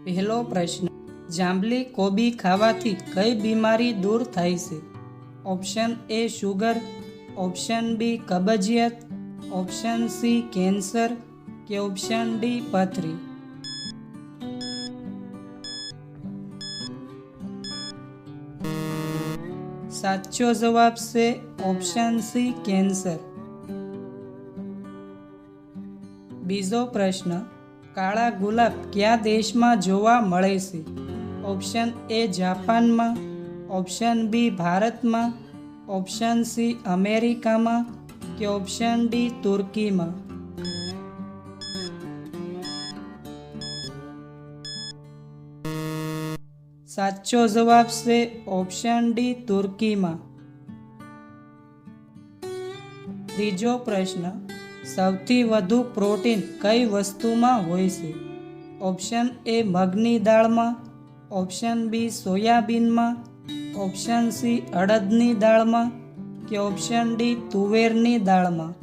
પહેલો પ્રશ્ન, જાંબલી કોબી ખાવાથી કઈ બીમારી દૂર થાય છે? Option A sugar, option B કબજિયાત, ઓપ્શન સી કેન્સર કે ઓપ્શન ડી પથરી. સાચો જવાબ છે ઓપ્શન સી કેન્સર. બીજો પ્રશ્ન, કાળા ગુલાબ કયા દેશમાં જોવા મળે છે? ઓપ્શન એ જાપાનમાં, ઓપ્શન બી ભારતમાં, ઓપ્શન સી અમેરિકામાં કે ઓપ્શન ડી તુર્કીમાં. સાચો જવાબ છે ઓપ્શન ડી તુર્કીમાં. ત્રીજો પ્રશ્ન, સૌથી વધુ પ્રોટીન કઈ વસ્તુમાં હોય છે? ઓપ્શન એ મગની દાળમાં, ઓપ્શન બી સોયાબીનમાં, ઓપ્શન સી અડદની દાળમાં કે ઓપ્શન ડી તુવેરની દાળમાં.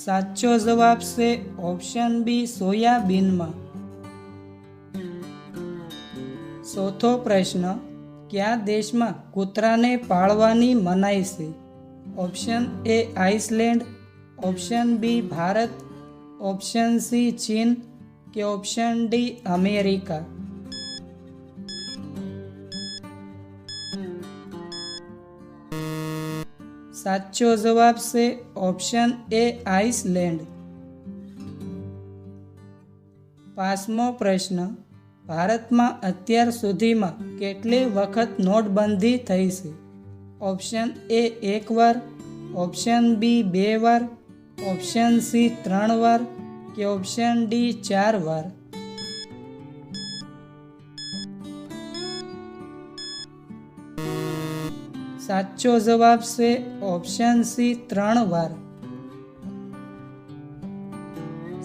સાચો જવાબ છે ઓપ્શન બી સોયાબીનમાં. ચોથો પ્રશ્ન, કયા દેશમાં કૂતરાને પાળવાની મનાઈ છે? Option A Iceland, option B Bharat, option C ચીન કે ઓપ્શન ડી અમેરિકા. સાચો જવાબ છે ઓપ્શન એ આઇસલેન્ડ. પાંચમો પ્રશ્ન, ભારતમાં અત્યાર સુધીમાં કેટલી વખત નોટબંધી થઈ છે? ઓપ્શન એ 1 વાર, ઓપ્શન બી 2 વાર, ઓપ્શન સી 3 વાર કે ઓપ્શન ડી 4 વાર. સાચો જવાબ છે ઓપ્શન સી 3 વાર.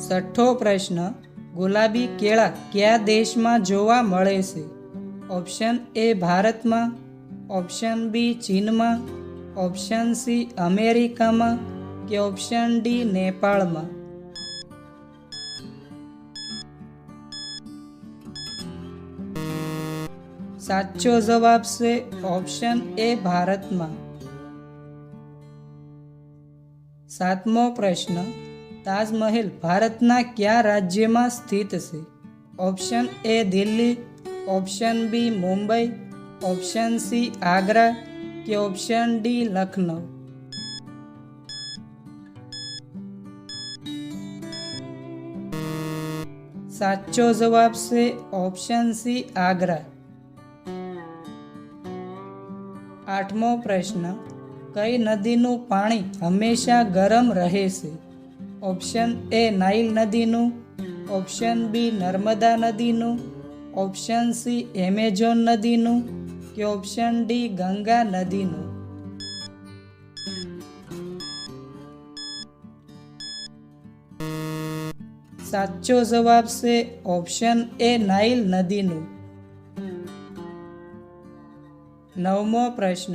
છઠ્ઠો પ્રશ્ન, ગુલાબી કેળા કયા દેશમાં જોવા મળે છે? ઓપ્શન એ ભારતમાં, ઓપ્શન બી ચીનમાં, ઓપ્શન સી અમેરિકામાં કે ઓપ્શન ડી નેપાળમાં. સાચો જવાબ છે ઓપ્શન એ ભારતમાં. સાતમો પ્રશ્ન, તાજમહેલ ભારતના કયા રાજ્યમાં સ્થિત છે? Option A Delhi, option B Mumbai, option C Agra કે ઓપ્શન ડી લખનઉ. સાચો જવાબ છે ઓપ્શન સી આગ્રા. આઠમો પ્રશ્ન, કઈ નદીનું પાણી હંમેશા ગરમ રહે છે? ઓપ્શન એ નાઇલ નદીનું, ઓપ્શન બી નર્મદા નદીનું, ઓપ્શન સી એમેઝોન નદીનું કે ઓપ્શન ડી ગંગા નદીનું. સાચો જવાબ છે ઓપ્શન એ નાઇલ નદીનું. નવમો પ્રશ્ન,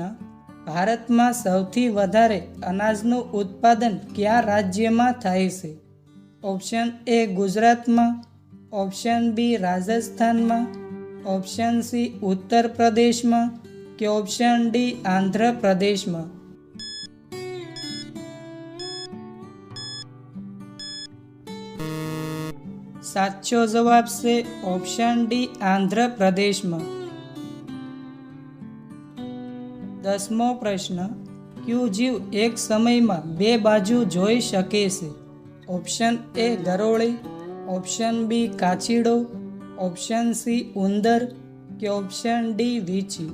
ભારતમાં સૌથી વધારે અનાજનું ઉત્પાદન કયા રાજ્યમાં થાય છે? ઓપ્શન એ ગુજરાતમાં, ઓપ્શન બી રાજસ્થાનમાં, ઓપ્શન સી ઉત્તર પ્રદેશમાં કે ઓપ્શન ડી આંધ્ર પ્રદેશમાં. સાચો જવાબ છે ઓપ્શન ડી આંધ્ર પ્રદેશમાં. દસમો પ્રશ્ન, કયું જીવ એક સમયમાં બે બાજુ જોઈ શકે છે? ઓપ્શન એ ગરોળી, ઓપ્શન બી કાચીડો, ઓપ્શન સી ઉંદર કે ઓપ્શન ડી વીંછી.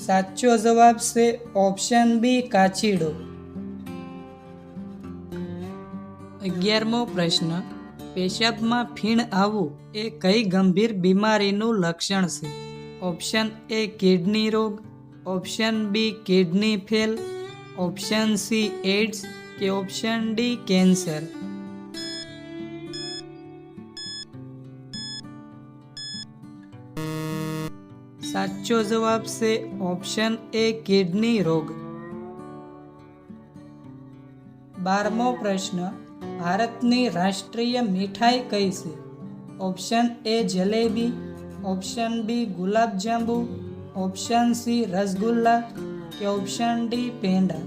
સાચો જવાબ છે ઓપ્શન બી કાચીડો. 11મો પ્રશ્ન, પેશાબમાં ફીણ આવવું એ કઈ ગંભીર બીમારીનું લક્ષણ છે? ઓપ્શન એ કિડની રોગ, option B kidney fail, option C AIDS કે ઓપ્શન ડી કેન્સર. સાચો જવાબ છે ઓપ્શન એ કિડની રોગ. 12મો પ્રશ્ન, ભારતની રાષ્ટ્રીય મીઠાઈ કઈ છે? Option A jalebi, option B gulab jamun, option C rasgulla કે ઓપ્શન ડી પેંડા.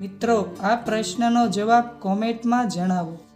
મિત્રો, આ પ્રશ્નનો જવાબ કોમેન્ટમાં જણાવો.